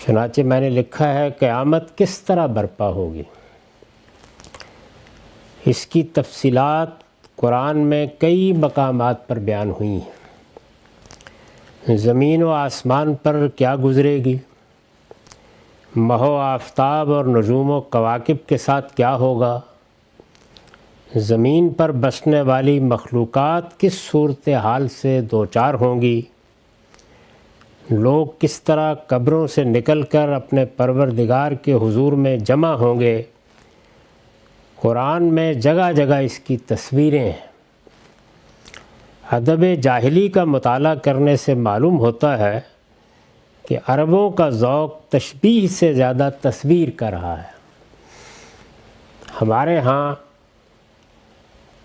چنانچہ میں نے لکھا ہے قیامت کس طرح برپا ہوگی، اس کی تفصیلات قرآن میں کئی مقامات پر بیان ہوئی ہیں۔ زمین و آسمان پر کیا گزرے گی، ماہ و آفتاب اور نجوم و کواکب کے ساتھ کیا ہوگا، زمین پر بسنے والی مخلوقات کس صورتحال سے دوچار ہوں گی، لوگ کس طرح قبروں سے نکل کر اپنے پروردگار کے حضور میں جمع ہوں گے۔ قرآن میں جگہ جگہ اس کی تصویریں ہیں۔ ادب جاہلی کا مطالعہ کرنے سے معلوم ہوتا ہے کہ عربوں کا ذوق تشبیہ سے زیادہ تصویر کا رہا ہے۔ ہمارے ہاں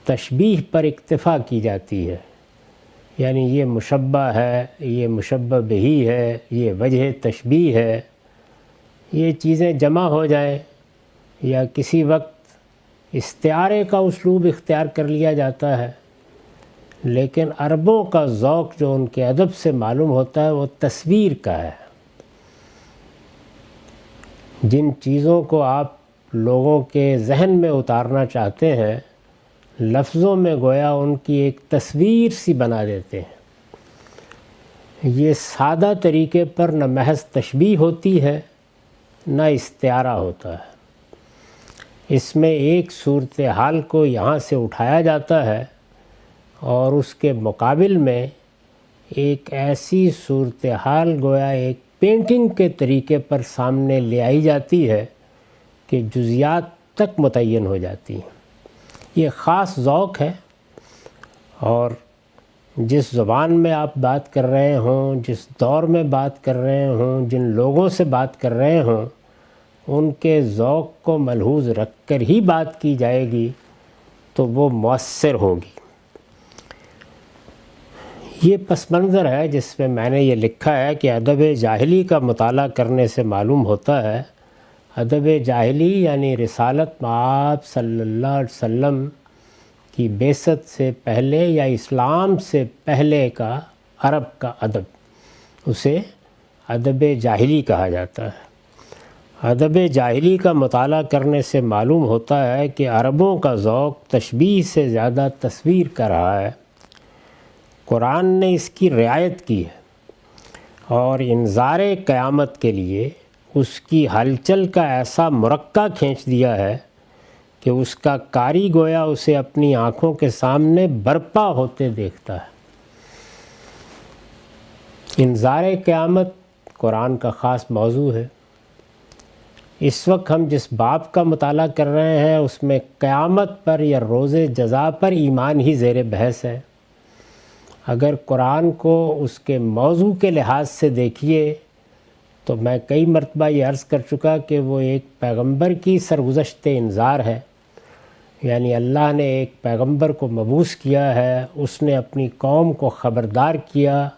تشبیہ پر اکتفا کی جاتی ہے، یعنی یہ مشبہ ہے، یہ مشبہ بہی ہے، یہ وجہ تشبیہ ہے، یہ چیزیں جمع ہو جائیں یا کسی وقت استعارے کا اسلوب اختیار کر لیا جاتا ہے، لیکن عربوں کا ذوق جو ان کے ادب سے معلوم ہوتا ہے وہ تصویر کا ہے۔ جن چیزوں کو آپ لوگوں کے ذہن میں اتارنا چاہتے ہیں، لفظوں میں گویا ان کی ایک تصویر سی بنا دیتے ہیں۔ یہ سادہ طریقے پر نہ محض تشبیہ ہوتی ہے نہ استعارہ ہوتا ہے، اس میں ایک صورتحال کو یہاں سے اٹھایا جاتا ہے اور اس کے مقابل میں ایک ایسی صورتحال گویا ایک پینٹنگ کے طریقے پر سامنے لے آئی جاتی ہے کہ جزیات تک متعین ہو جاتی ہیں۔ یہ خاص ذوق ہے، اور جس زبان میں آپ بات کر رہے ہوں، جس دور میں بات کر رہے ہوں، جن لوگوں سے بات کر رہے ہوں، ان کے ذوق کو ملحوظ رکھ کر ہی بات کی جائے گی تو وہ مؤثر ہوگی۔ یہ پس منظر ہے جس میں نے یہ لکھا ہے کہ ادب جاہلی کا مطالعہ کرنے سے معلوم ہوتا ہے، ادب جاہلی یعنی رسالت آپ صلی اللہ علیہ وسلم کی بعثت سے پہلے یا اسلام سے پہلے کا عرب کا ادب، اسے ادب جاہلی کہا جاتا ہے۔ ادب جاہلی کا مطالعہ کرنے سے معلوم ہوتا ہے کہ عربوں کا ذوق تشبیہ سے زیادہ تصویر کا رہا ہے۔ قرآن نے اس کی رعایت کی ہے اور انذار قیامت کے لیے اس کی ہلچل کا ایسا مرقع کھینچ دیا ہے کہ اس کا قاری گویا اسے اپنی آنکھوں کے سامنے برپا ہوتے دیکھتا ہے۔ انذار قیامت قرآن کا خاص موضوع ہے۔ اس وقت ہم جس باب کا مطالعہ کر رہے ہیں اس میں قیامت پر یا روز جزا پر ایمان ہی زیر بحث ہے۔ اگر قرآن کو اس کے موضوع کے لحاظ سے دیکھیے تو میں کئی مرتبہ یہ عرض کر چکا کہ وہ ایک پیغمبر کی سرگزشت انذار ہے، یعنی اللہ نے ایک پیغمبر کو مبعوث کیا ہے، اس نے اپنی قوم کو خبردار کیا،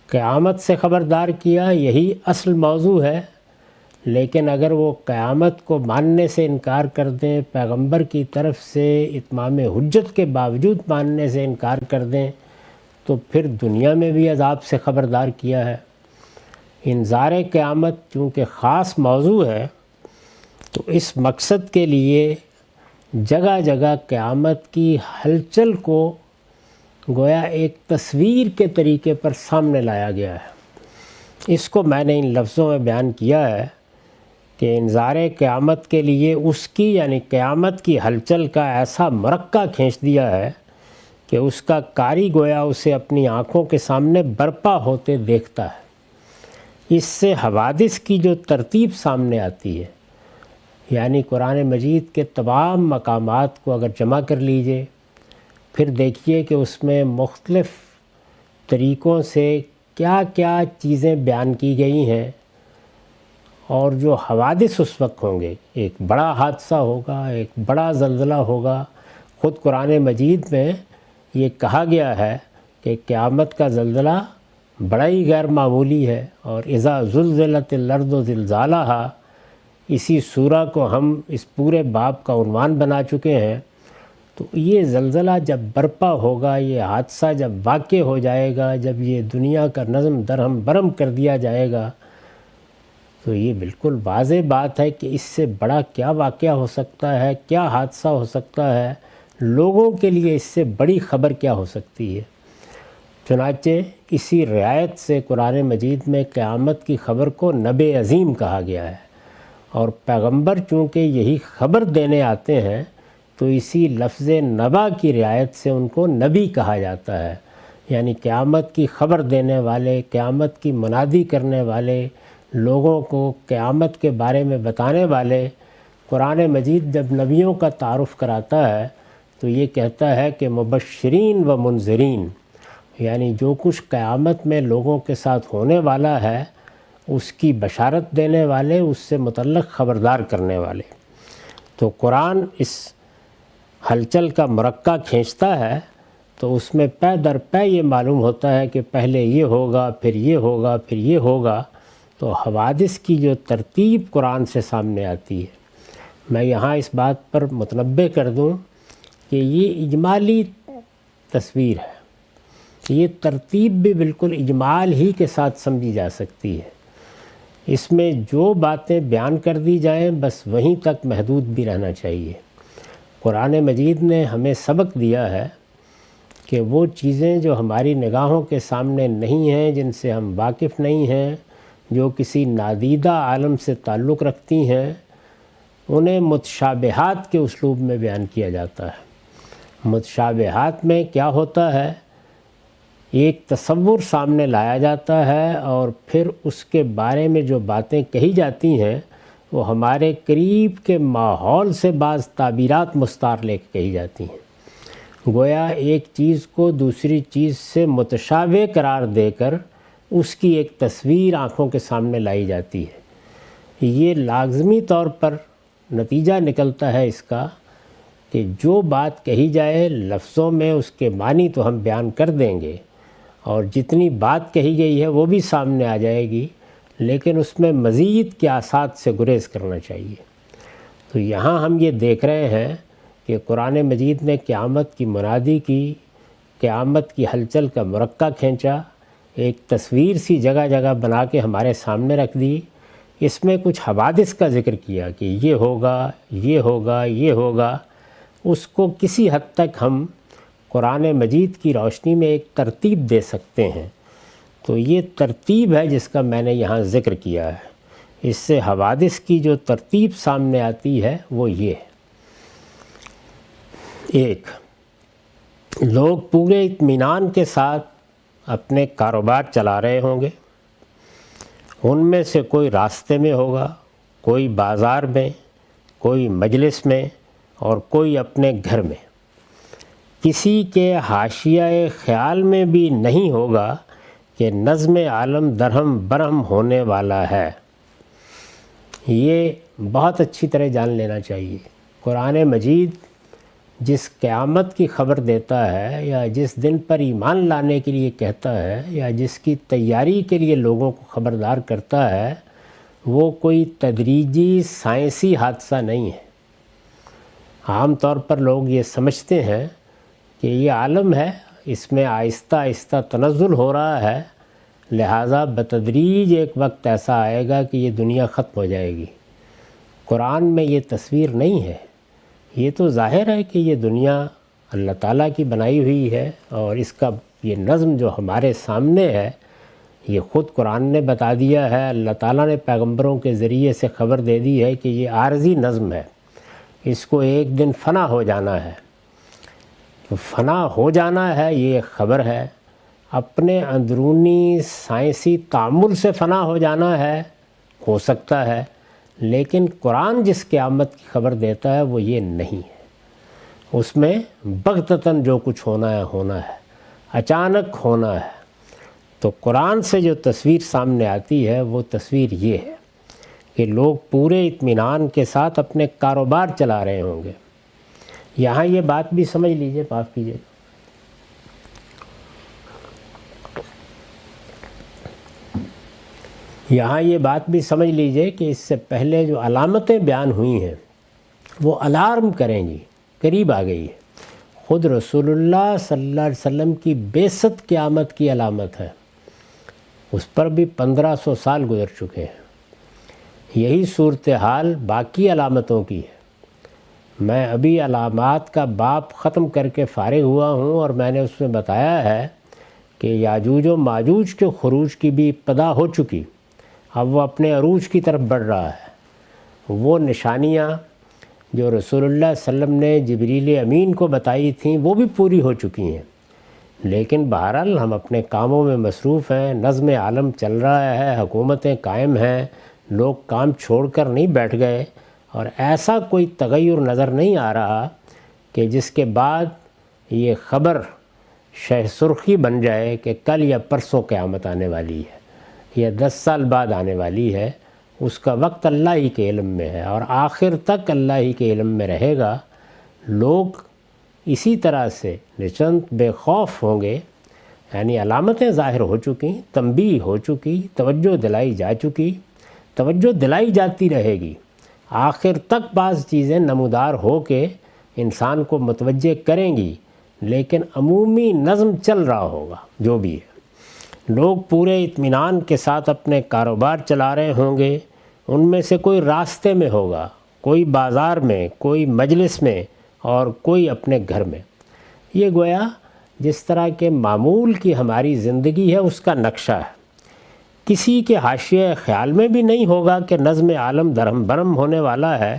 قیامت سے خبردار کیا، یہی اصل موضوع ہے۔ لیکن اگر وہ قیامت کو ماننے سے انکار کر دیں، پیغمبر کی طرف سے اتمام حجت کے باوجود ماننے سے انکار کر دیں، تو پھر دنیا میں بھی عذاب سے خبردار کیا ہے۔ انذار قیامت چونکہ خاص موضوع ہے تو اس مقصد کے لیے جگہ جگہ قیامت کی ہلچل کو گویا ایک تصویر کے طریقے پر سامنے لایا گیا ہے۔ اس کو میں نے ان لفظوں میں بیان کیا ہے کہ انذار قیامت کے لیے اس کی یعنی قیامت کی ہلچل کا ایسا مرقع کھینچ دیا ہے کہ اس کا قاری گویا اسے اپنی آنکھوں کے سامنے برپا ہوتے دیکھتا ہے۔ اس سے حوادث کی جو ترتیب سامنے آتی ہے، یعنی قرآن مجید کے تمام مقامات کو اگر جمع کر لیجئے، پھر دیکھیے کہ اس میں مختلف طریقوں سے کیا کیا چیزیں بیان کی گئی ہیں، اور جو حوادث اس وقت ہوں گے، ایک بڑا حادثہ ہوگا، ایک بڑا زلزلہ ہوگا۔ خود قرآن مجید میں یہ کہا گیا ہے کہ قیامت کا زلزلہ بڑا ہی غیر معمولی ہے، اور اذا زلزلت الارض زلزالہا، اسی سورہ کو ہم اس پورے باب کا عنوان بنا چکے ہیں۔ تو یہ زلزلہ جب برپا ہوگا، یہ حادثہ جب واقع ہو جائے گا، جب یہ دنیا کا نظم درہم برہم کر دیا جائے گا، تو یہ بالکل واضح بات ہے کہ اس سے بڑا کیا واقعہ ہو سکتا ہے، کیا حادثہ ہو سکتا ہے، لوگوں کے لیے اس سے بڑی خبر کیا ہو سکتی ہے۔ چنانچہ اسی رعایت سے قرآن مجید میں قیامت کی خبر کو نبع عظیم کہا گیا ہے، اور پیغمبر چونکہ یہی خبر دینے آتے ہیں تو اسی لفظ نبا کی رعایت سے ان کو نبی کہا جاتا ہے، یعنی قیامت کی خبر دینے والے، قیامت کی منادی کرنے والے، لوگوں کو قیامت کے بارے میں بتانے والے۔ قرآن مجید جب نبیوں کا تعارف کراتا ہے تو یہ کہتا ہے کہ مبشرین و منذرین، یعنی جو کچھ قیامت میں لوگوں کے ساتھ ہونے والا ہے اس کی بشارت دینے والے، اس سے متعلق خبردار کرنے والے۔ تو قرآن اس ہلچل کا مرقع کھینچتا ہے تو اس میں پے در پے یہ معلوم ہوتا ہے کہ پہلے یہ ہوگا، پھر یہ ہوگا، پھر یہ ہوگا۔ تو حوادث کی جو ترتیب قرآن سے سامنے آتی ہے، میں یہاں اس بات پر متنبہ کر دوں کہ یہ اجمالی تصویر ہے، یہ ترتیب بھی بالکل اجمال ہی کے ساتھ سمجھی جا سکتی ہے۔ اس میں جو باتیں بیان کر دی جائیں بس وہیں تک محدود بھی رہنا چاہیے۔ قرآن مجید نے ہمیں سبق دیا ہے کہ وہ چیزیں جو ہماری نگاہوں کے سامنے نہیں ہیں، جن سے ہم واقف نہیں ہیں، جو کسی نادیدہ عالم سے تعلق رکھتی ہیں، انہیں متشابہات کے اسلوب میں بیان کیا جاتا ہے۔ متشابہات میں کیا ہوتا ہے؟ ایک تصور سامنے لایا جاتا ہے اور پھر اس کے بارے میں جو باتیں کہی جاتی ہیں وہ ہمارے قریب کے ماحول سے بعض تعبیرات مستعار لے کے کہی جاتی ہیں۔ گویا ایک چیز کو دوسری چیز سے متشابہ قرار دے کر اس کی ایک تصویر آنکھوں کے سامنے لائی جاتی ہے۔ یہ لازمی طور پر نتیجہ نکلتا ہے اس کا کہ جو بات کہی جائے لفظوں میں اس کے معنی تو ہم بیان کر دیں گے، اور جتنی بات کہی گئی ہے وہ بھی سامنے آ جائے گی، لیکن اس میں مزید قیاسات سے گریز کرنا چاہیے۔ تو یہاں ہم یہ دیکھ رہے ہیں کہ قرآن مجید نے قیامت کی منادی کی، قیامت کی ہلچل کا مرقع کھینچا، ایک تصویر سی جگہ جگہ بنا کے ہمارے سامنے رکھ دی۔ اس میں کچھ حوادث کا ذکر کیا کہ یہ ہوگا، یہ ہوگا، یہ ہوگا۔ اس کو کسی حد تک ہم قرآن مجید کی روشنی میں ایک ترتیب دے سکتے ہیں۔ تو یہ ترتیب ہے جس کا میں نے یہاں ذکر کیا ہے۔ اس سے حوادث کی جو ترتیب سامنے آتی ہے وہ یہ ہے۔ ایک، لوگ پورے اطمینان کے ساتھ اپنے کاروبار چلا رہے ہوں گے، ان میں سے کوئی راستے میں ہوگا، کوئی بازار میں، کوئی مجلس میں، اور کوئی اپنے گھر میں۔ کسی کے حاشیہ خیال میں بھی نہیں ہوگا کہ نظم عالم درہم برہم ہونے والا ہے۔ یہ بہت اچھی طرح جان لینا چاہیے۔ قرآن مجید جس قیامت کی خبر دیتا ہے، یا جس دن پر ایمان لانے کے لیے کہتا ہے، یا جس کی تیاری کے لیے لوگوں کو خبردار کرتا ہے، وہ کوئی تدریجی سائنسی حادثہ نہیں ہے۔ عام طور پر لوگ یہ سمجھتے ہیں کہ یہ عالم ہے، اس میں آہستہ آہستہ تنزل ہو رہا ہے، لہٰذا بتدریج ایک وقت ایسا آئے گا کہ یہ دنیا ختم ہو جائے گی۔ قرآن میں یہ تصویر نہیں ہے۔ یہ تو ظاہر ہے کہ یہ دنیا اللہ تعالیٰ کی بنائی ہوئی ہے، اور اس کا یہ نظم جو ہمارے سامنے ہے یہ خود قرآن نے بتا دیا ہے، اللہ تعالیٰ نے پیغمبروں کے ذریعے سے خبر دے دی ہے کہ یہ عارضی نظم ہے، اس کو ایک دن فنا ہو جانا ہے۔ تو فنا ہو جانا ہے یہ ایک خبر ہے، اپنے اندرونی سائنسی تعامل سے فنا ہو جانا ہے، ہو سکتا ہے، لیکن قرآن جس قیامت کی خبر دیتا ہے وہ یہ نہیں ہے۔ اس میں بغتتاً جو کچھ ہونا ہے ہونا ہے، اچانک ہونا ہے۔ تو قرآن سے جو تصویر سامنے آتی ہے وہ تصویر یہ ہے کہ لوگ پورے اطمینان کے ساتھ اپنے کاروبار چلا رہے ہوں گے۔ یہاں یہ بات بھی سمجھ لیجئے، معاف کیجئے، یہاں یہ بات بھی سمجھ لیجئے کہ اس سے پہلے جو علامتیں بیان ہوئی ہیں وہ الارم کریں گی، قریب آ گئی ہے۔ خود رسول اللہ صلی اللہ علیہ وسلم کی بعثت قیامت کی علامت ہے، اس پر بھی 1500 سال گزر چکے ہیں۔ یہی صورتحال باقی علامتوں کی ہے۔ میں ابھی علامات کا باب ختم کر کے فارغ ہوا ہوں، اور میں نے اس میں بتایا ہے کہ یاجوج و ماجوج کے خروج کی بھی ابتدا ہو چکی، اب وہ اپنے عروج کی طرف بڑھ رہا ہے۔ وہ نشانیاں جو رسول اللہ صلی اللہ علیہ وسلم نے جبریل امین کو بتائی تھیں وہ بھی پوری ہو چکی ہیں، لیکن بہرحال ہم اپنے کاموں میں مصروف ہیں، نظم عالم چل رہا ہے، حکومتیں قائم ہیں، لوگ کام چھوڑ کر نہیں بیٹھ گئے، اور ایسا کوئی تغیر نظر نہیں آ رہا کہ جس کے بعد یہ خبر شہ سرخی بن جائے کہ کل یا پرسوں قیامت آنے والی ہے یا 10 سال بعد آنے والی ہے۔ اس کا وقت اللہ ہی کے علم میں ہے، اور آخر تک اللہ ہی کے علم میں رہے گا۔ لوگ اسی طرح سے نچند بے خوف ہوں گے، یعنی علامتیں ظاہر ہو چکی، تنبیہ ہو چکی، توجہ دلائی جا چکی، توجہ دلائی جاتی رہے گی، آخر تک بعض چیزیں نمودار ہو کے انسان کو متوجہ کریں گی، لیکن عمومی نظم چل رہا ہوگا جو بھی ہے۔ لوگ پورے اطمینان کے ساتھ اپنے کاروبار چلا رہے ہوں گے، ان میں سے کوئی راستے میں ہوگا، کوئی بازار میں، کوئی مجلس میں، اور کوئی اپنے گھر میں۔ یہ گویا جس طرح کے معمول کی ہماری زندگی ہے اس کا نقشہ ہے۔ کسی کے حاشیہ خیال میں بھی نہیں ہوگا کہ نظم عالم درہم برہم ہونے والا ہے،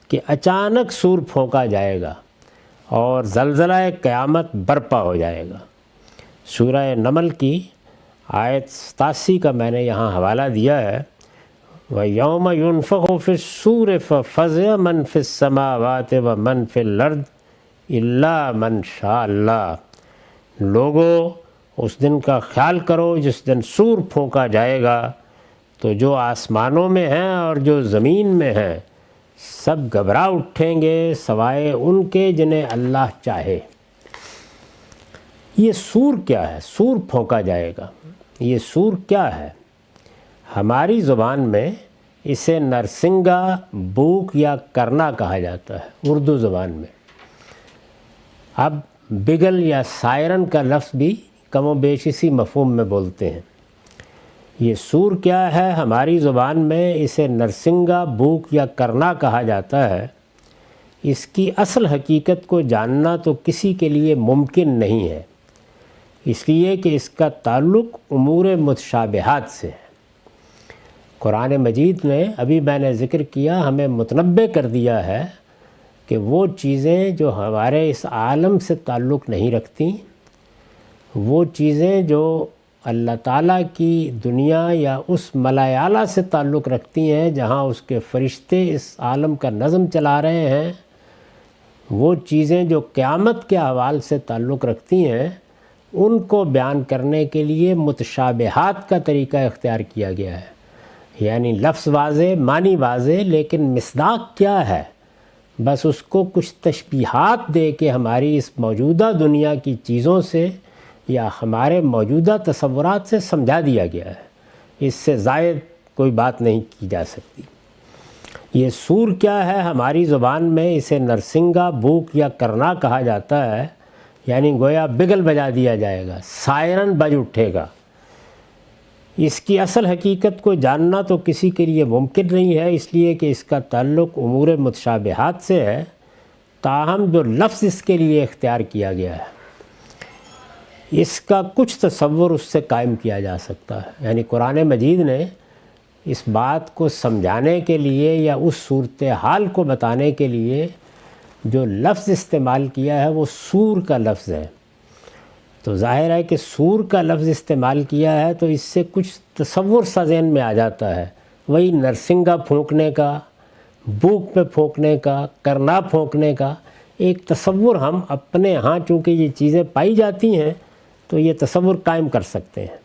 کہ اچانک سور پھونکا جائے گا اور زلزلہ قیامت برپا ہو جائے گا۔ سورہ نمل کی آیت 87 کا میں نے یہاں حوالہ دیا ہے، وَيَوْمَ يُنفَخُ فِي الصُّورِ فَفَزِعَ مَنْ فِي السَّمَاوَاتِ وَمَنْ فِي الْأَرْضِ إِلَّا مَنْ شَاءَ اللَّهُ۔ لوگو اس دن کا خیال کرو جس دن سور پھونکا جائے گا تو جو آسمانوں میں ہیں اور جو زمین میں ہیں سب گھبرا اٹھیں گے سوائے ان کے جنہیں اللہ چاہے۔ یہ سور کیا ہے؟ سور پھونکا جائے گا، یہ سور کیا ہے؟ ہماری زبان میں اسے نرسنگا، بوک یا کرنا کہا جاتا ہے اردو زبان میں۔ اب بگل یا سائرن کا لفظ بھی کم و بیش اسی مفہوم میں بولتے ہیں۔ یہ سور کیا ہے؟ ہماری زبان میں اسے نرسنگا، بوک یا کرنا کہا جاتا ہے۔ اس کی اصل حقیقت کو جاننا تو کسی کے لیے ممکن نہیں ہے، اس لیے کہ اس کا تعلق امور متشابہات سے ہے۔ قرآن مجید نے، ابھی میں نے ذکر کیا، ہمیں متنبع کر دیا ہے کہ وہ چیزیں جو ہمارے اس عالم سے تعلق نہیں رکھتی، وہ چیزیں جو اللہ تعالیٰ کی دنیا یا اس ملائے اعلیٰ سے تعلق رکھتی ہیں جہاں اس کے فرشتے اس عالم کا نظم چلا رہے ہیں، وہ چیزیں جو قیامت کے احوال سے تعلق رکھتی ہیں، ان کو بیان کرنے کے لیے متشابہات کا طریقہ اختیار کیا گیا ہے۔ یعنی لفظ واضح، معنی واضح، لیکن مصداق کیا ہے؟ بس اس کو کچھ تشبیہات دے کے ہماری اس موجودہ دنیا کی چیزوں سے یا ہمارے موجودہ تصورات سے سمجھا دیا گیا ہے، اس سے زائد کوئی بات نہیں کی جا سکتی۔ یہ سور کیا ہے؟ ہماری زبان میں اسے نرسنگا، بوک یا کرنا کہا جاتا ہے، یعنی گویا بگل بجا دیا جائے گا، سائرن بج اٹھے گا۔ اس کی اصل حقیقت کو جاننا تو کسی کے لیے ممکن نہیں ہے، اس لیے کہ اس کا تعلق امور متشابہات سے ہے، تاہم جو لفظ اس کے لیے اختیار کیا گیا ہے اس کا کچھ تصور اس سے قائم کیا جا سکتا ہے۔ یعنی قرآن مجید نے اس بات کو سمجھانے کے لیے یا اس صورتحال کو بتانے کے لیے جو لفظ استعمال کیا ہے وہ سور کا لفظ ہے۔ تو ظاہر ہے کہ سور کا لفظ استعمال کیا ہے تو اس سے کچھ تصور سا ذہن میں آ جاتا ہے، وہی نرسنگا پھونکنے کا، بوک پہ پھونکنے کا، کرنا پھونکنے کا ایک تصور ہم اپنے ہاں، چونکہ یہ چیزیں پائی جاتی ہیں تو یہ تصور قائم کر سکتے ہیں،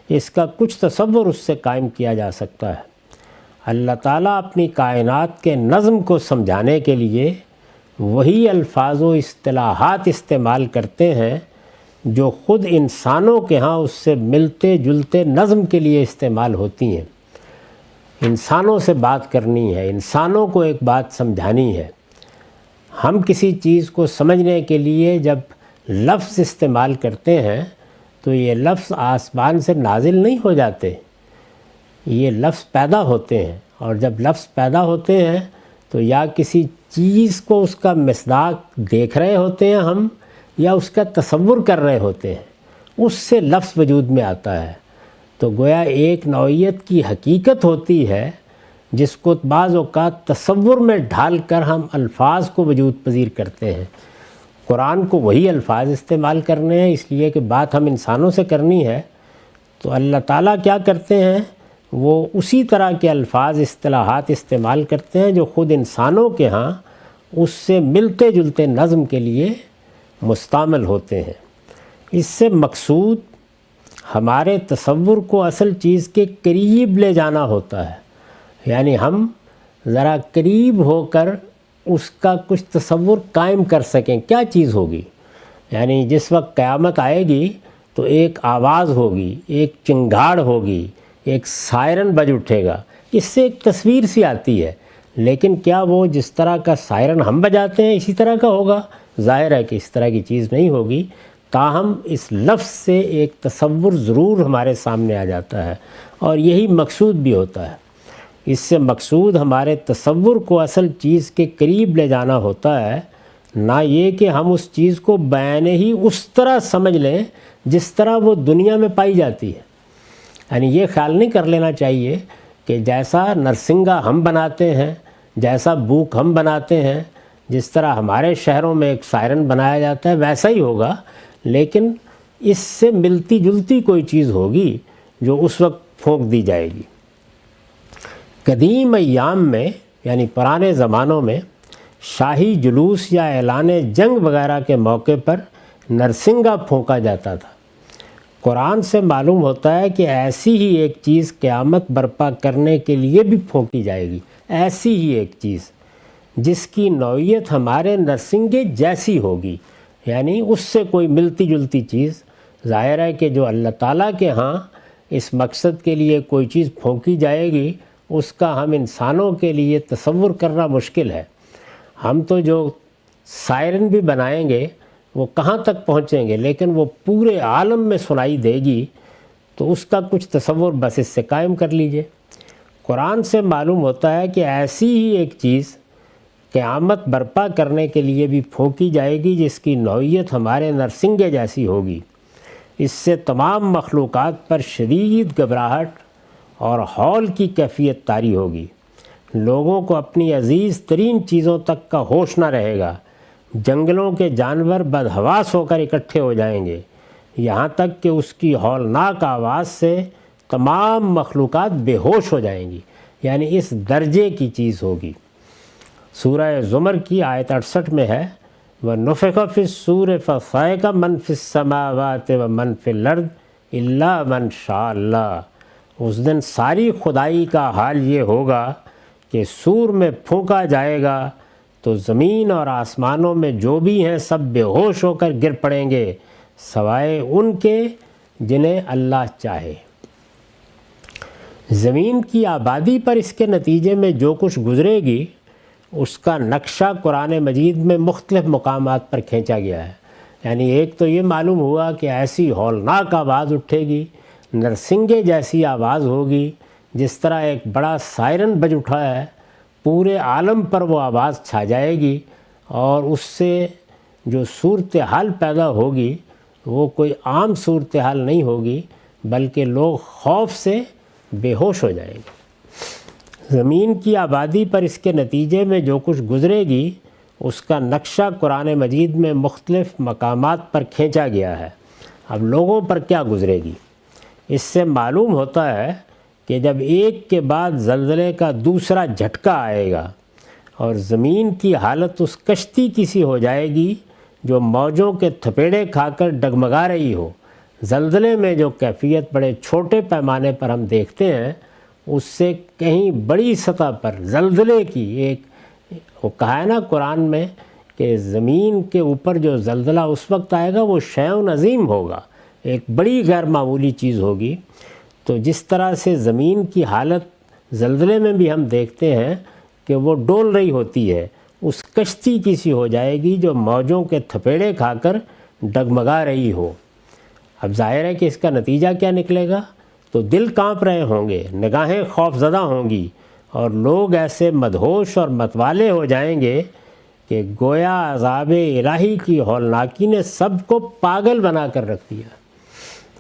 اس کا کچھ تصور اس سے قائم کیا جا سکتا ہے۔ اللہ تعالیٰ اپنی کائنات کے نظم کو سمجھانے کے لیے وہی الفاظ و اصطلاحات استعمال کرتے ہیں جو خود انسانوں کے ہاں اس سے ملتے جلتے نظم کے لیے استعمال ہوتی ہیں۔ انسانوں سے بات کرنی ہے، انسانوں کو ایک بات سمجھانی ہے۔ ہم کسی چیز کو سمجھنے کے لیے جب لفظ استعمال کرتے ہیں تو یہ لفظ آسمان سے نازل نہیں ہو جاتے، یہ لفظ پیدا ہوتے ہیں، اور جب لفظ پیدا ہوتے ہیں تو یا کسی چیز کو اس کا مصداق دیکھ رہے ہوتے ہیں ہم، یا اس کا تصور کر رہے ہوتے ہیں، اس سے لفظ وجود میں آتا ہے۔ تو گویا ایک نوعیت کی حقیقت ہوتی ہے جس کو بعض اوقات تصور میں ڈھال کر ہم الفاظ کو وجود پذیر کرتے ہیں۔ قرآن کو وہی الفاظ استعمال کرنے ہیں، اس لیے کہ بات ہم انسانوں سے کرنی ہے، تو اللہ تعالیٰ کیا کرتے ہیں، وہ اسی طرح کے الفاظ اصطلاحات استعمال کرتے ہیں جو خود انسانوں کے ہاں اس سے ملتے جلتے نظم کے لیے مستعمل ہوتے ہیں۔ اس سے مقصود ہمارے تصور کو اصل چیز کے قریب لے جانا ہوتا ہے، یعنی ہم ذرا قریب ہو کر اس کا کچھ تصور قائم کر سکیں، کیا چیز ہوگی۔ یعنی جس وقت قیامت آئے گی تو ایک آواز ہوگی، ایک چنگھاڑ ہوگی، ایک سائرن بج اٹھے گا، اس سے ایک تصویر سی آتی ہے، لیکن کیا وہ جس طرح کا سائرن ہم بجاتے ہیں اسی طرح کا ہوگا؟ ظاہر ہے کہ اس طرح کی چیز نہیں ہوگی، تاہم اس لفظ سے ایک تصور ضرور ہمارے سامنے آ جاتا ہے، اور یہی مقصود بھی ہوتا ہے۔ اس سے مقصود ہمارے تصور کو اصل چیز کے قریب لے جانا ہوتا ہے، نہ یہ کہ ہم اس چیز کو بیان ہی اس طرح سمجھ لیں جس طرح وہ دنیا میں پائی جاتی ہے۔ یعنی یہ خیال نہیں کر لینا چاہیے کہ جیسا نرسنگا ہم بناتے ہیں، جیسا بوک ہم بناتے ہیں، جس طرح ہمارے شہروں میں ایک سائرن بنایا جاتا ہے ویسا ہی ہوگا، لیکن اس سے ملتی جلتی کوئی چیز ہوگی جو اس وقت پھونک دی جائے گی۔ قدیم ایام میں یعنی پرانے زمانوں میں شاہی جلوس یا اعلان جنگ وغیرہ کے موقع پر نرسنگا پھونکا جاتا تھا۔ قرآن سے معلوم ہوتا ہے کہ ایسی ہی ایک چیز قیامت برپا کرنے کے لیے بھی پھونکی جائے گی، ایسی ہی ایک چیز جس کی نوعیت ہمارے نرسنگے جیسی ہوگی، یعنی اس سے کوئی ملتی جلتی چیز۔ ظاہر ہے کہ جو اللہ تعالیٰ کے ہاں اس مقصد کے لیے کوئی چیز پھونکی جائے گی، اس کا ہم انسانوں کے لیے تصور کرنا مشکل ہے۔ ہم تو جو سائرن بھی بنائیں گے وہ کہاں تک پہنچیں گے، لیکن وہ پورے عالم میں سنائی دے گی، تو اس کا کچھ تصور بس اس سے قائم کر لیجئے۔ قرآن سے معلوم ہوتا ہے کہ ایسی ہی ایک چیز قیامت برپا کرنے کے لیے بھی پھونکی جائے گی جس کی نوعیت ہمارے نرسنگے جیسی ہوگی۔ اس سے تمام مخلوقات پر شدید گھبراہٹ اور ہول کی کیفیت طاری ہوگی۔ لوگوں کو اپنی عزیز ترین چیزوں تک کا ہوش نہ رہے گا، جنگلوں کے جانور بدحواس ہو کر اکٹھے ہو جائیں گے، یہاں تک کہ اس کی ہولناک آواز سے تمام مخلوقات بے ہوش ہو جائیں گی، یعنی اس درجے کی چیز ہوگی۔ سورہ زمر کی آیت 68 میں ہے وَنُفِخَ فِي الصُّورِ فَصَعِقَ مَنْ فِي السَّمَاوَاتِ وَمَنْ فِي الْأَرْضِ إِلَّا مَنْ شَاءَ اللَّهُ۔ اس دن ساری خدائی کا حال یہ ہوگا کہ سور میں پھونکا جائے گا تو زمین اور آسمانوں میں جو بھی ہیں سب بے ہوش ہو کر گر پڑیں گے، سوائے ان کے جنہیں اللہ چاہے۔ زمین کی آبادی پر اس کے نتیجے میں جو کچھ گزرے گی اس کا نقشہ قرآن مجید میں مختلف مقامات پر کھینچا گیا ہے۔ یعنی ایک تو یہ معلوم ہوا کہ ایسی ہولناک آواز اٹھے گی، نرسنگے جیسی آواز ہوگی، جس طرح ایک بڑا سائرن بج اٹھا ہے، پورے عالم پر وہ آواز چھا جائے گی، اور اس سے جو صورتحال پیدا ہوگی وہ کوئی عام صورتحال نہیں ہوگی، بلکہ لوگ خوف سے بے ہوش ہو جائیں گے۔ زمین کی آبادی پر اس کے نتیجے میں جو کچھ گزرے گی اس کا نقشہ قرآن مجید میں مختلف مقامات پر کھینچا گیا ہے۔ اب لوگوں پر کیا گزرے گی؟ اس سے معلوم ہوتا ہے کہ جب ایک کے بعد زلزلے کا دوسرا جھٹکا آئے گا اور زمین کی حالت اس کشتی کی سی ہو جائے گی جو موجوں کے تھپیڑے کھا کر ڈگمگا رہی ہو۔ زلزلے میں جو کیفیت بڑے چھوٹے پیمانے پر ہم دیکھتے ہیں، اس سے کہیں بڑی سطح پر زلزلے کی ایک وہ کہا ہے نا قرآن میں کہ زمین کے اوپر جو زلزلہ اس وقت آئے گا وہ شیء عظیم ہوگا، ایک بڑی غیر معمولی چیز ہوگی۔ تو جس طرح سے زمین کی حالت زلزلے میں بھی ہم دیکھتے ہیں کہ وہ ڈول رہی ہوتی ہے، اس کشتی کی سی ہو جائے گی جو موجوں کے تھپیڑے کھا کر ڈگمگا رہی ہو۔ اب ظاہر ہے کہ اس کا نتیجہ کیا نکلے گا تو دل کانپ رہے ہوں گے، نگاہیں خوف زدہ ہوں گی، اور لوگ ایسے مدہوش اور متوالے ہو جائیں گے کہ گویا عذاب الہی کی ہولناکی نے سب کو پاگل بنا کر رکھ دیا۔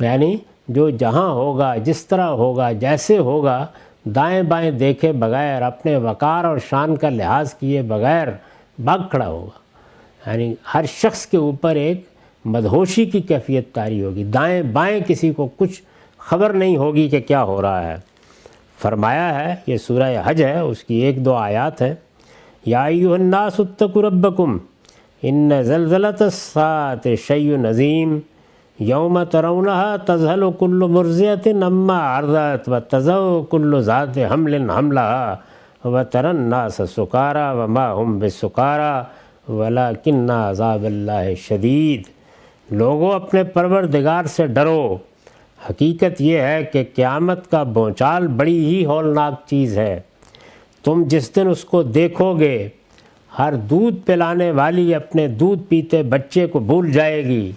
یعنی جو جہاں ہوگا، جس طرح ہوگا، جیسے ہوگا، دائیں بائیں دیکھے بغیر، اپنے وقار اور شان کا لحاظ کیے بغیر بھاگ کھڑا ہوگا۔ یعنی ہر شخص کے اوپر ایک مدہوشی کی کیفیت طاری ہوگی، دائیں بائیں کسی کو کچھ خبر نہیں ہوگی کہ کیا ہو رہا ہے۔ فرمایا ہے، یہ سورہ حج ہے، اس کی 1-2 آیات ہے، یا ایھا الناس اتقوا ربکم ان زلزلۃ الساعۃ شیء عظیم یوم ترونها تذہل کل مرضعۃ عما ارضعت وتضع کل ذات حمل حملها وتری الناس سکارى وما هم بسکارى ولکن عذاب اللہ شدید۔ لوگوں اپنے پروردگار سے ڈرو، حقیقت یہ ہے کہ قیامت کا بھونچال بڑی ہی ہولناک چیز ہے۔ تم جس دن اس کو دیکھو گے، ہر دودھ پلانے والی اپنے دودھ پیتے بچے کو بھول جائے گی،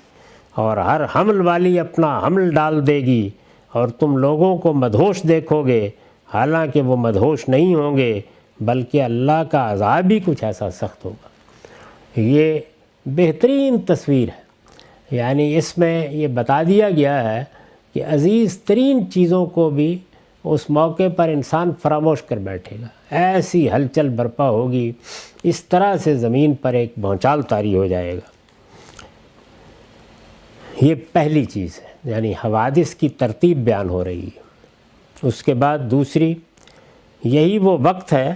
اور ہر حمل والی اپنا حمل ڈال دے گی، اور تم لوگوں کو مدہوش دیکھو گے، حالانکہ وہ مدہوش نہیں ہوں گے، بلکہ اللہ کا عذاب ہی کچھ ایسا سخت ہوگا۔ یہ بہترین تصویر ہے، یعنی اس میں یہ بتا دیا گیا ہے کہ عزیز ترین چیزوں کو بھی اس موقع پر انسان فراموش کر بیٹھے گا، ایسی ہلچل برپا ہوگی، اس طرح سے زمین پر ایک بھونچال طاری ہو جائے گا۔ یہ پہلی چیز ہے، یعنی حوادث کی ترتیب بیان ہو رہی ہے۔ اس کے بعد دوسری، یہی وہ وقت ہے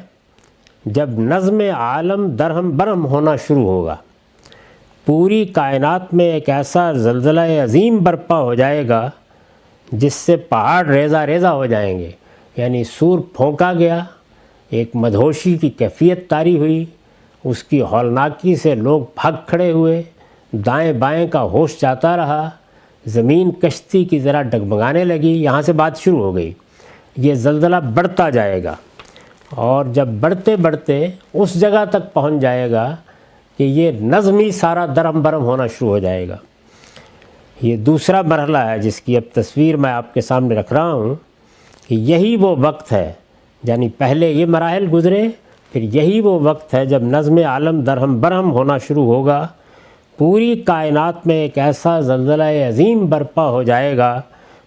جب نظم عالم درہم برہم ہونا شروع ہوگا، پوری کائنات میں ایک ایسا زلزلہ عظیم برپا ہو جائے گا جس سے پہاڑ ریزہ ریزہ ہو جائیں گے۔ یعنی سور پھونکا گیا، ایک مدہوشی کی کیفیت طاری ہوئی، اس کی ہولناکی سے لوگ بھاگ کھڑے ہوئے، دائیں بائیں کا ہوش جاتا رہا، زمین کشتی کی ذرا ڈگمگانے لگی، یہاں سے بات شروع ہو گئی۔ یہ زلزلہ بڑھتا جائے گا، اور جب بڑھتے بڑھتے اس جگہ تک پہنچ جائے گا کہ یہ نظم ہی سارا درہم برہم ہونا شروع ہو جائے گا۔ یہ دوسرا مرحلہ ہے جس کی اب تصویر میں آپ کے سامنے رکھ رہا ہوں، کہ یہی وہ وقت ہے، یعنی پہلے یہ مراحل گزرے، پھر یہی وہ وقت ہے جب نظم عالم درہم برہم ہونا شروع ہوگا، پوری کائنات میں ایک ایسا زلزلہ عظیم برپا ہو جائے گا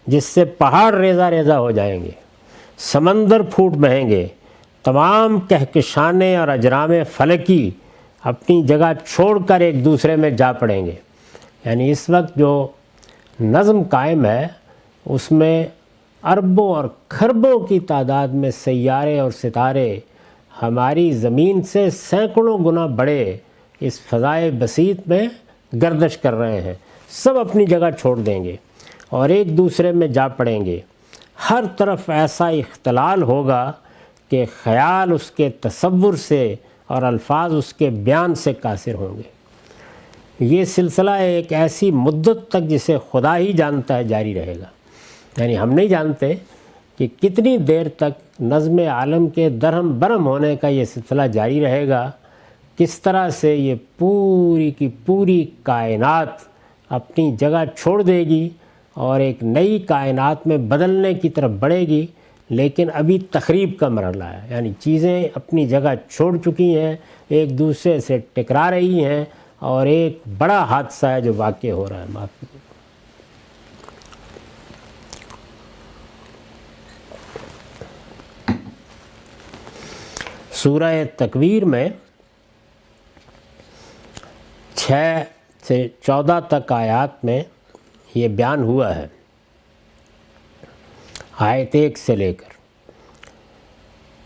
جس سے پہاڑ ریزہ ریزہ ہو جائیں گے، سمندر پھوٹ بہیں گے، تمام کہکشانے اور اجرام فلکی اپنی جگہ چھوڑ کر ایک دوسرے میں جا پڑیں گے۔ یعنی اس وقت جو نظم قائم ہے اس میں اربوں اور کھربوں کی تعداد میں سیارے اور ستارے ہماری زمین سے سینکڑوں گنا بڑے اس فضائے بسیط میں گردش کر رہے ہیں، سب اپنی جگہ چھوڑ دیں گے اور ایک دوسرے میں جا پڑیں گے۔ ہر طرف ایسا اختلال ہوگا کہ خیال اس کے تصور سے اور الفاظ اس کے بیان سے قاصر ہوں گے۔ یہ سلسلہ ایک ایسی مدت تک جسے خدا ہی جانتا ہے جاری رہے گا، یعنی ہم نہیں جانتے کہ کتنی دیر تک نظم عالم کے درہم برہم ہونے کا یہ سلسلہ جاری رہے گا، کس طرح سے یہ پوری کی پوری کائنات اپنی جگہ چھوڑ دے گی اور ایک نئی کائنات میں بدلنے کی طرف بڑھے گی، لیکن ابھی تخریب کا مرحلہ ہے، یعنی چیزیں اپنی جگہ چھوڑ چکی ہیں، ایک دوسرے سے ٹکرا رہی ہیں، اور ایک بڑا حادثہ ہے جو واقع ہو رہا ہے۔ معاف کیجیے۔ سورہ تکویر میں 6 سے 14 تک آیات میں یہ بیان ہوا ہے، آیت 1 سے لے کر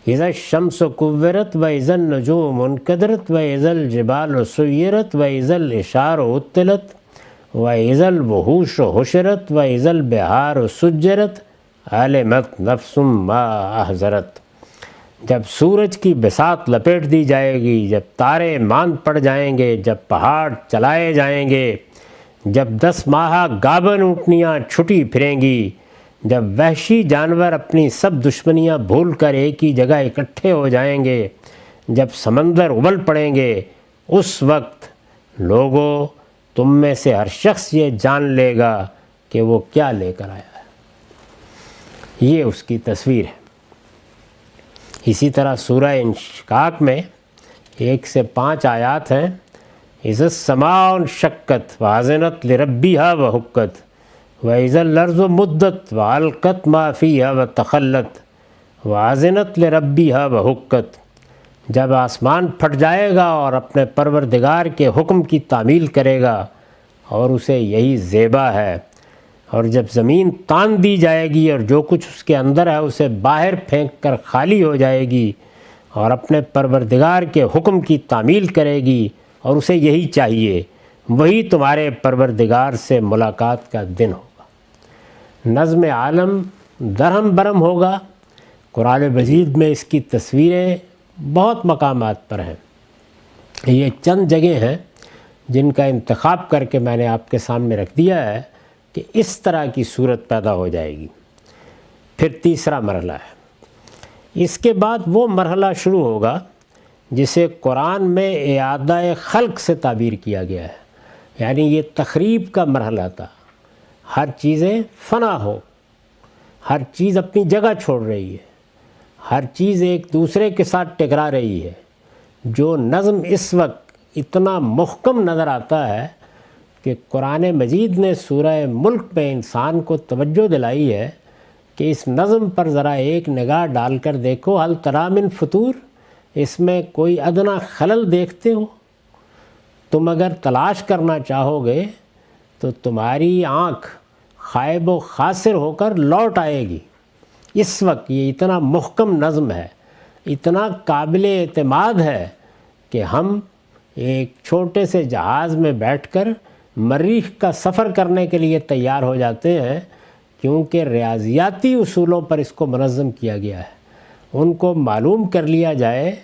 اذا الشمس کورت واذا النجوم انکدرت واذا الجبال سیرت واذا العشار عطلت واذا الوحوش حشرت واذا البحار سجرت علمت نفس ما احضرت۔ جب سورج کی بساط لپیٹ دی جائے گی، جب تارے ماند پڑ جائیں گے، جب پہاڑ چلائے جائیں گے، جب 10 ماہہ گابن اونٹنیاں چھٹی پھریں گی، جب وحشی جانور اپنی سب دشمنیاں بھول کر ایک ہی جگہ اکٹھے ہو جائیں گے، جب سمندر ابل پڑیں گے، اس وقت لوگوں تم میں سے ہر شخص یہ جان لے گا کہ وہ کیا لے کر آیا ہے۔ یہ اس کی تصویر ہے۔ اسی طرح سورہ انشقاق میں 1 سے 5 آیات ہیں۔ اذا السماء انشقت وأذنت لربها وحقت وإذا الأرض مدت وألقت ما فيها وتخلت وأذنت لربها وحقت، جب آسمان پھٹ جائے گا اور اپنے پروردگار کے حکم کی تعمیل کرے گا اور اسے یہی زیبا ہے، اور جب زمین تان دی جائے گی اور جو کچھ اس کے اندر ہے اسے باہر پھینک کر خالی ہو جائے گی اور اپنے پروردگار کے حکم کی تعمیل کرے گی اور اسے یہی چاہیے، وہی تمہارے پروردگار سے ملاقات کا دن ہوگا۔ نظم عالم درہم برہم ہوگا۔ قرآن مجید میں اس کی تصویریں بہت مقامات پر ہیں۔ یہ چند جگہ ہیں جن کا انتخاب کر کے میں نے آپ کے سامنے رکھ دیا ہے کہ اس طرح کی صورت پیدا ہو جائے گی۔ پھر تیسرا مرحلہ ہے۔ اس کے بعد وہ مرحلہ شروع ہوگا جسے قرآن میں اعادہ خلق سے تعبیر کیا گیا ہے، یعنی یہ تخریب کا مرحلہ تھا۔ ہر چیزیں فنا ہو، ہر چیز اپنی جگہ چھوڑ رہی ہے، ہر چیز ایک دوسرے کے ساتھ ٹکرا رہی ہے۔ جو نظم اس وقت اتنا محکم نظر آتا ہے کہ قرآن مجید نے سورہ ملک میں انسان کو توجہ دلائی ہے کہ اس نظم پر ذرا ایک نگاہ ڈال کر دیکھو، هل تری من فطور، اس میں کوئی ادنا خلل دیکھتے ہو؟ تم اگر تلاش کرنا چاہو گے تو تمہاری آنکھ خائب و خاسر ہو کر لوٹ آئے گی۔ اس وقت یہ اتنا محکم نظم ہے، اتنا قابل اعتماد ہے کہ ہم ایک چھوٹے سے جہاز میں بیٹھ کر مریخ کا سفر کرنے کے لیے تیار ہو جاتے ہیں، کیونکہ ریاضیاتی اصولوں پر اس کو منظم کیا گیا ہے۔ ان کو معلوم کر لیا جائے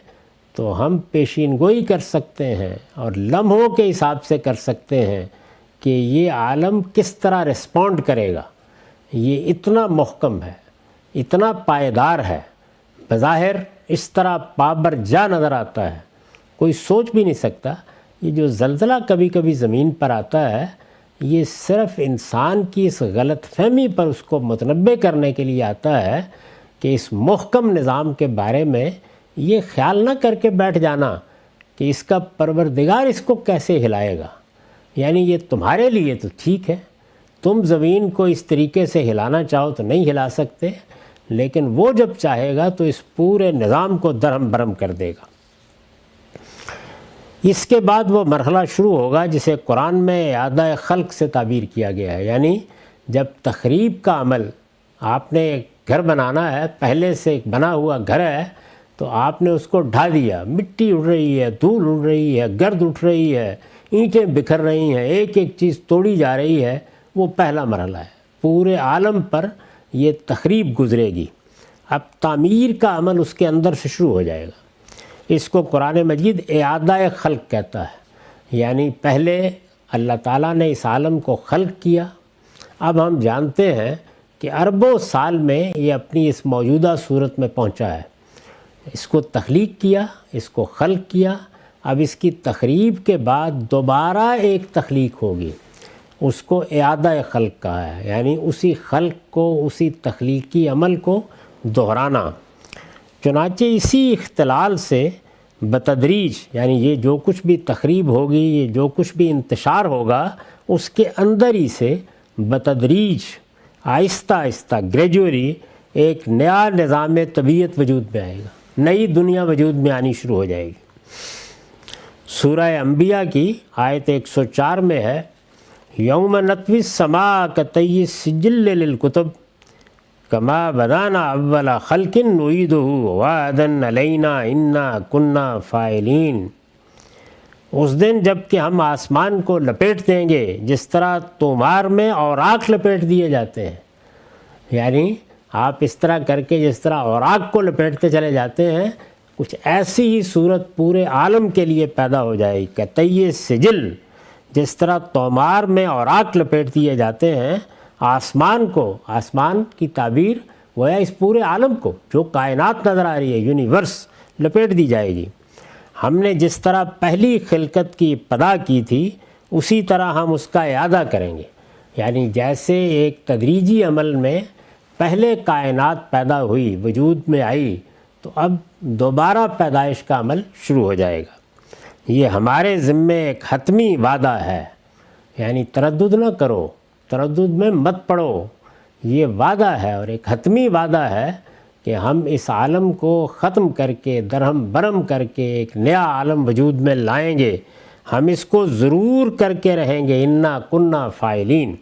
تو ہم پیشین گوئی کر سکتے ہیں اور لمحوں کے حساب سے کر سکتے ہیں کہ یہ عالم کس طرح رسپونڈ کرے گا۔ یہ اتنا محکم ہے، اتنا پائیدار ہے، بظاہر اس طرح پابر جا نظر آتا ہے، کوئی سوچ بھی نہیں سکتا۔ یہ جو زلزلہ کبھی کبھی زمین پر آتا ہے، یہ صرف انسان کی اس غلط فہمی پر اس کو متنبع کرنے کے لیے آتا ہے کہ اس محکم نظام کے بارے میں یہ خیال نہ کر کے بیٹھ جانا کہ اس کا پروردگار اس کو کیسے ہلائے گا۔ یعنی یہ تمہارے لیے تو ٹھیک ہے، تم زمین کو اس طریقے سے ہلانا چاہو تو نہیں ہلا سکتے، لیکن وہ جب چاہے گا تو اس پورے نظام کو درہم برہم کر دے گا۔ اس کے بعد وہ مرحلہ شروع ہوگا جسے قرآن میں اعادہ خلق سے تعبیر کیا گیا ہے، یعنی جب تخریب کا عمل، آپ نے ایک گھر بنانا ہے، پہلے سے ایک بنا ہوا گھر ہے تو آپ نے اس کو ڈھا دیا، مٹی اڑ رہی ہے، دھول اڑ رہی ہے، گرد اٹھ رہی ہے، اینٹیں بکھر رہی ہیں، ایک ایک چیز توڑی جا رہی ہے، وہ پہلا مرحلہ ہے۔ پورے عالم پر یہ تخریب گزرے گی۔ اب تعمیر کا عمل اس کے اندر سے شروع ہو جائے گا۔ اس کو قرآن مجید اعادہ خلق کہتا ہے، یعنی پہلے اللہ تعالیٰ نے اس عالم کو خلق کیا، اب ہم جانتے ہیں کہ اربوں سال میں یہ اپنی اس موجودہ صورت میں پہنچا ہے۔ اس کو تخلیق کیا، اس کو خلق کیا، اب اس کی تخریب کے بعد دوبارہ ایک تخلیق ہوگی، اس کو اعادہ خلق کہا ہے، یعنی اسی خلق کو، اسی تخلیقی عمل کو دہرانا۔ چنانچہ اسی اختلال سے بتدریج، یعنی یہ جو کچھ بھی تخریب ہوگی، یہ جو کچھ بھی انتشار ہوگا، اس کے اندر ہی سے بتدریج، آہستہ آہستہ، گریجولی ایک نیا نظام طبیعت وجود میں آئے گا، نئی دنیا وجود میں آنی شروع ہو جائے گی۔ سورہ انبیاء کی آیت 104 میں ہے، یوم نطوی السماء کطی السجل للکتب کما بدانا اول خلق نعیدہ وعدا علینا انا کنا فاعلین۔ اس دن جب کہ ہم آسمان کو لپیٹ دیں گے جس طرح تومار میں اوراق لپیٹ دیے جاتے ہیں، یعنی آپ اس طرح کر کے جس طرح اوراق کو لپیٹتے چلے جاتے ہیں، کچھ ایسی ہی صورت پورے عالم کے لیے پیدا ہو جائے گی۔ کطی سجل، جس طرح تومار میں اوراق لپیٹ دیے جاتے ہیں، آسمان کو، آسمان کی تعبیر گویا اس پورے عالم کو، جو کائنات نظر آ رہی ہے، یونیورس، لپیٹ دی جائے گی۔ ہم نے جس طرح پہلی خلقت کی ابتدا کی تھی اسی طرح ہم اس کا اعادہ کریں گے، یعنی جیسے ایک تدریجی عمل میں پہلے کائنات پیدا ہوئی، وجود میں آئی، تو اب دوبارہ پیدائش کا عمل شروع ہو جائے گا۔ یہ ہمارے ذمے ایک حتمی وعدہ ہے، یعنی تردد نہ کرو، تردد میں مت پڑو، یہ وعدہ ہے اور ایک حتمی وعدہ ہے کہ ہم اس عالم کو ختم کر کے، درہم برہم کر کے ایک نیا عالم وجود میں لائیں گے، ہم اس کو ضرور کر کے رہیں گے، انا کننا فاعلین۔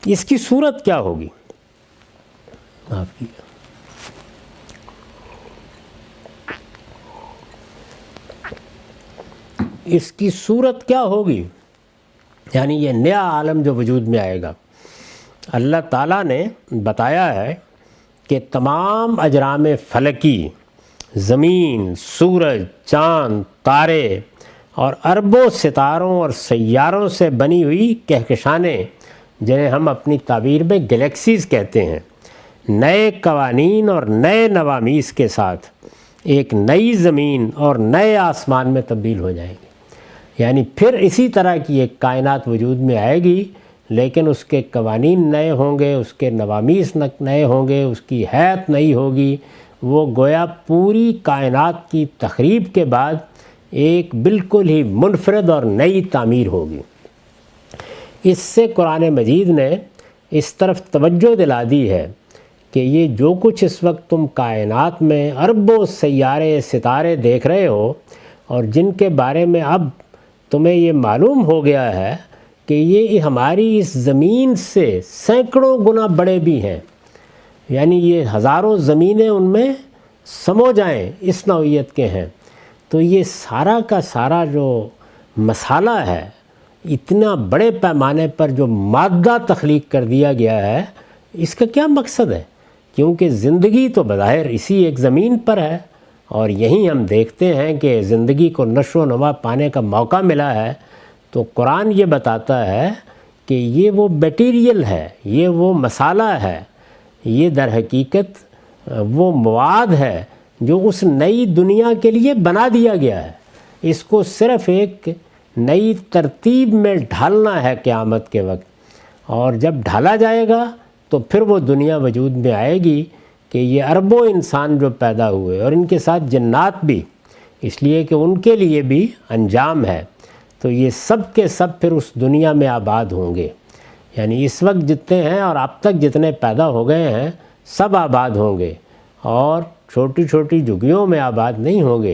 اس کی صورت کیا ہوگی؟ اس کی صورت کیا ہوگی؟ یعنی یہ نیا عالم جو وجود میں آئے گا، اللہ تعالیٰ نے بتایا ہے کہ تمام اجرام فلکی، زمین، سورج، چاند، تارے اور اربوں ستاروں اور سیاروں سے بنی ہوئی کہکشانیں، جنہیں ہم اپنی تعبیر میں گلیکسیز کہتے ہیں، نئے قوانین اور نئے نوامیس کے ساتھ ایک نئی زمین اور نئے آسمان میں تبدیل ہو جائیں گے۔ یعنی پھر اسی طرح کی ایک کائنات وجود میں آئے گی، لیکن اس کے قوانین نئے ہوں گے، اس کے نوامیس نئے ہوں گے، اس کی حیت نئی ہوگی۔ وہ گویا پوری کائنات کی تخریب کے بعد ایک بالکل ہی منفرد اور نئی تعمیر ہوگی۔ اس سے قرآن مجید نے اس طرف توجہ دلا دی ہے کہ یہ جو کچھ اس وقت تم کائنات میں اربوں سیارے ستارے دیکھ رہے ہو، اور جن کے بارے میں اب تمہیں یہ معلوم ہو گیا ہے کہ یہ ہماری اس زمین سے سینکڑوں گنا بڑے بھی ہیں، یعنی یہ ہزاروں زمینیں ان میں سمو جائیں، اس نوعیت کے ہیں، تو یہ سارا کا سارا جو مسالہ ہے، اتنا بڑے پیمانے پر جو مادہ تخلیق کر دیا گیا ہے، اس کا کیا مقصد ہے؟ کیونکہ زندگی تو بظاہر اسی ایک زمین پر ہے، اور یہیں ہم دیکھتے ہیں کہ زندگی کو نشو و نما پانے کا موقع ملا ہے۔ تو قرآن یہ بتاتا ہے کہ یہ وہ میٹیریل ہے، یہ وہ مسالہ ہے، یہ در حقیقت وہ مواد ہے جو اس نئی دنیا کے لیے بنا دیا گیا ہے۔ اس کو صرف ایک نئی ترتیب میں ڈھالنا ہے قیامت کے وقت، اور جب ڈھالا جائے گا تو پھر وہ دنیا وجود میں آئے گی کہ یہ اربوں انسان جو پیدا ہوئے، اور ان کے ساتھ جنات بھی، اس لیے کہ ان کے لیے بھی انجام ہے، تو یہ سب کے سب پھر اس دنیا میں آباد ہوں گے۔ یعنی اس وقت جتنے ہیں اور اب تک جتنے پیدا ہو گئے ہیں، سب آباد ہوں گے، اور چھوٹی چھوٹی جھگیوں میں آباد نہیں ہوں گے،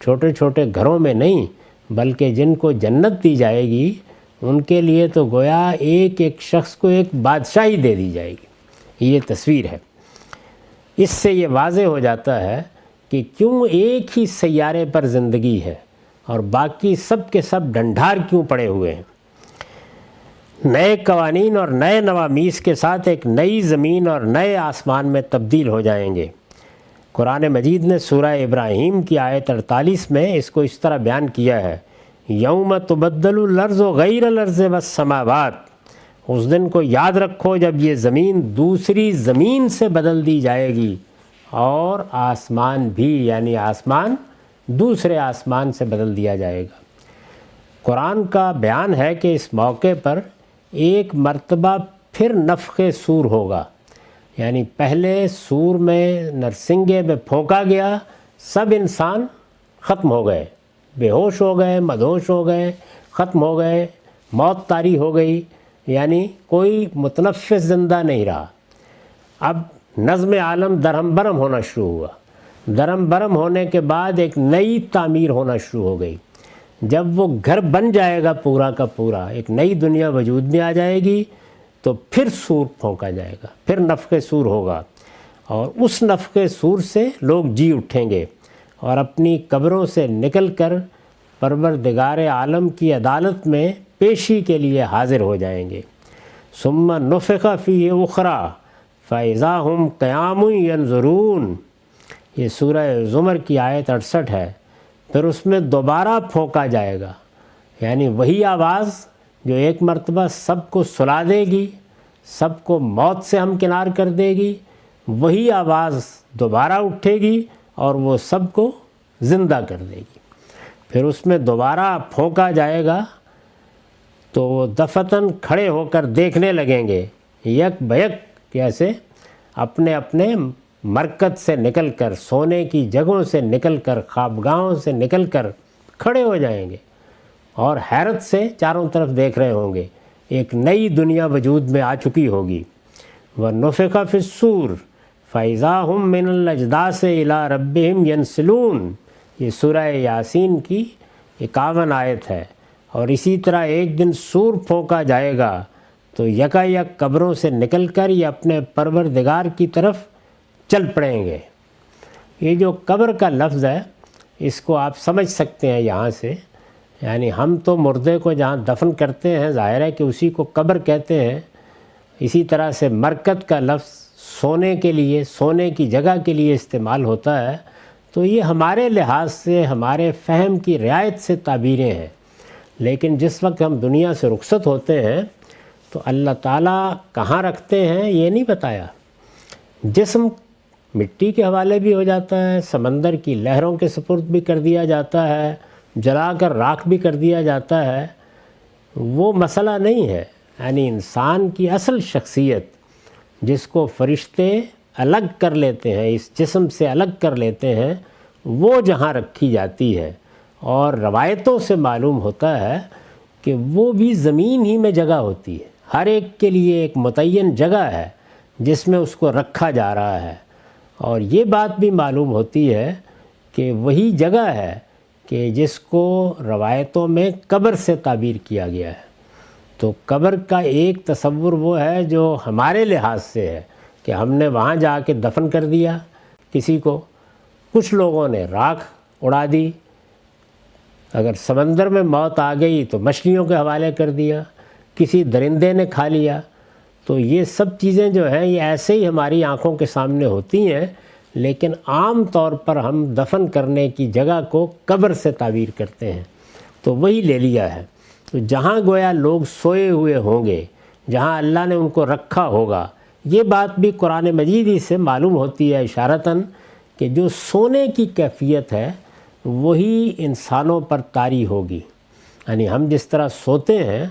چھوٹے چھوٹے گھروں میں نہیں، بلکہ جن کو جنت دی جائے گی ان کے لیے تو گویا ایک ایک شخص کو ایک بادشاہی دے دی جائے گی۔ یہ تصویر ہے۔ اس سے یہ واضح ہو جاتا ہے کہ کیوں ایک ہی سیارے پر زندگی ہے اور باقی سب کے سب ڈنڈھار کیوں پڑے ہوئے ہیں۔ نئے قوانین اور نئے نوامیس کے ساتھ ایک نئی زمین اور نئے آسمان میں تبدیل ہو جائیں گے۔ قرآن مجید نے سورہ ابراہیم کی آیت 48 میں اس کو اس طرح بیان کیا ہے، یوم تبدل الارض غیر الارض والسماوات۔ اس دن کو یاد رکھو جب یہ زمین دوسری زمین سے بدل دی جائے گی، اور آسمان بھی، یعنی آسمان دوسرے آسمان سے بدل دیا جائے گا۔ قرآن کا بیان ہے کہ اس موقع پر ایک مرتبہ پھر نفخ صور ہوگا، یعنی پہلے صور میں نرسنگے میں پھونکا گیا، سب انسان ختم ہو گئے، بے ہوش ہو گئے، مدہوش ہو گئے، ختم ہو گئے، موت طاری ہو گئی، یعنی کوئی متنفس زندہ نہیں رہا۔ اب نظم عالم درہم برہم ہونا شروع ہوا۔ درہم برہم ہونے کے بعد ایک نئی تعمیر ہونا شروع ہو گئی۔ جب وہ گھر بن جائے گا پورا کا پورا، ایک نئی دنیا وجود میں آ جائے گی، تو پھر صور پھونکا جائے گا، پھر نفخ صور ہوگا، اور اس نفخ صور سے لوگ جی اٹھیں گے اور اپنی قبروں سے نکل کر پروردگار عالم کی عدالت میں پیشی کے لیے حاضر ہو جائیں گے۔ ثم نفخ فیہ اخری فاذا ھم قیام ینظرون، یہ سورہ زمر کی آیت 68 ہے۔ پھر اس میں دوبارہ پھونکا جائے گا، یعنی وہی آواز جو ایک مرتبہ سب کو سلا دے گی، سب کو موت سے ہمکنار کر دے گی، وہی آواز دوبارہ اٹھے گی اور وہ سب کو زندہ کر دے گی۔ پھر اس میں دوبارہ پھونکا جائے گا تو وہ دفتن کھڑے ہو کر دیکھنے لگیں گے، یک بیک کیسے اپنے اپنے مرکز سے نکل کر، سونے کی جگہوں سے نکل کر، خوابگاہوں سے نکل کر کھڑے ہو جائیں گے اور حیرت سے چاروں طرف دیکھ رہے ہوں گے۔ ایک نئی دنیا وجود میں آ چکی ہوگی۔ وَنُفِخَ فِي الصُّورِ فَإِذَا هُم مِّنَ الْأَجْدَاثِ إِلَىٰ رَبِّهِمْ يَنْسِلُونَ، یہ سورہ یاسین کی 51 آیت ہے۔ اور اسی طرح ایک دن سور پھونکا جائے گا تو یکا یک قبروں سے نکل کر یہ اپنے پروردگار کی طرف چل پڑیں گے۔ یہ جو قبر کا لفظ ہے اس کو آپ سمجھ سکتے ہیں یہاں سے، یعنی ہم تو مردے کو جہاں دفن کرتے ہیں ظاہر ہے کہ اسی کو قبر کہتے ہیں۔ اسی طرح سے مرکز کا لفظ سونے کے لیے، سونے کی جگہ کے لیے استعمال ہوتا ہے، تو یہ ہمارے لحاظ سے، ہمارے فہم کی رعایت سے تعبیریں ہیں۔ لیکن جس وقت ہم دنیا سے رخصت ہوتے ہیں تو اللہ تعالیٰ کہاں رکھتے ہیں یہ نہیں بتایا۔ جسم مٹی کے حوالے بھی ہو جاتا ہے، سمندر کی لہروں کے سپرد بھی کر دیا جاتا ہے، جلا کر راکھ بھی کر دیا جاتا ہے، وہ مسئلہ نہیں ہے۔ یعنی انسان کی اصل شخصیت جس کو فرشتے الگ کر لیتے ہیں، اس جسم سے الگ کر لیتے ہیں، وہ جہاں رکھی جاتی ہے۔ اور روایتوں سے معلوم ہوتا ہے کہ وہ بھی زمین ہی میں جگہ ہوتی ہے، ہر ایک کے لیے ایک متعین جگہ ہے جس میں اس کو رکھا جا رہا ہے۔ اور یہ بات بھی معلوم ہوتی ہے کہ وہی جگہ ہے کہ جس کو روایتوں میں قبر سے تعبیر کیا گیا ہے۔ تو قبر کا ایک تصور وہ ہے جو ہمارے لحاظ سے ہے کہ ہم نے وہاں جا کے دفن کر دیا کسی کو، کچھ لوگوں نے راکھ اڑا دی، اگر سمندر میں موت آ گئی تو مچھلیوں کے حوالے کر دیا، کسی درندے نے کھا لیا۔ تو یہ سب چیزیں جو ہیں یہ ایسے ہی ہماری آنکھوں کے سامنے ہوتی ہیں، لیکن عام طور پر ہم دفن کرنے کی جگہ کو قبر سے تعبیر کرتے ہیں۔ تو وہی لے لیا ہے۔ تو جہاں گویا لوگ سوئے ہوئے ہوں گے، جہاں اللہ نے ان کو رکھا ہوگا، یہ بات بھی قرآن مجید ہی سے معلوم ہوتی ہے اشارتاً کہ جو سونے کی کیفیت ہے وہی انسانوں پر طاری ہوگی۔ یعنی ہم جس طرح سوتے ہیں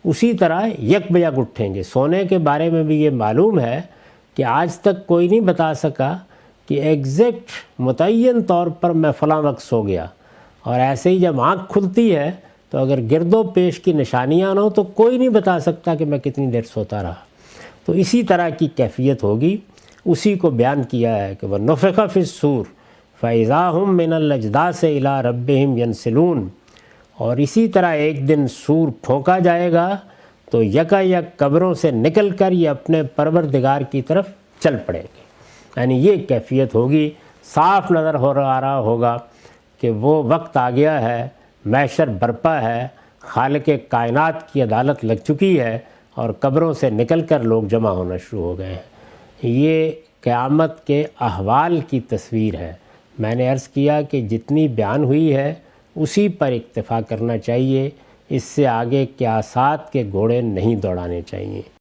اسی طرح یک بیک اٹھیں گے۔ سونے کے بارے میں بھی یہ معلوم ہے کہ آج تک کوئی نہیں بتا سکا کہ ایگزیکٹ متعین طور پر میں فلاں وقت سو گیا، اور ایسے ہی جب آنکھ کھلتی ہے تو اگر گرد و پیش کی نشانیاں نہ ہوں تو کوئی نہیں بتا سکتا کہ میں کتنی دیر سوتا رہا۔ تو اسی طرح کی کیفیت ہوگی، اسی کو بیان کیا ہے کہ وَنُفِخَ فِي الصُّورِ فَإِذَا هُم مِّنَ الْأَجْدَاثِ إِلَىٰ رَبِّهِمْ يَنْسِلُونَ، اور اسی طرح ایک دن سور پھونکا جائے گا تو یکا یک قبروں سے نکل کر یہ اپنے پروردگار کی طرف چل پڑیں گے۔ یعنی یہ کیفیت ہوگی، صاف نظر آ رہا ہوگا کہ وہ وقت آ گیا ہے، محشر برپا ہے، خالق کائنات کی عدالت لگ چکی ہے اور قبروں سے نکل کر لوگ جمع ہونا شروع ہو گئے ہیں۔ یہ قیامت کے احوال کی تصویر ہے۔ میں نے عرض کیا کہ جتنی بیان ہوئی ہے اسی پر اکتفا کرنا چاہیے، اس سے آگے قیاسات کے گھوڑے نہیں دوڑانے چاہیے۔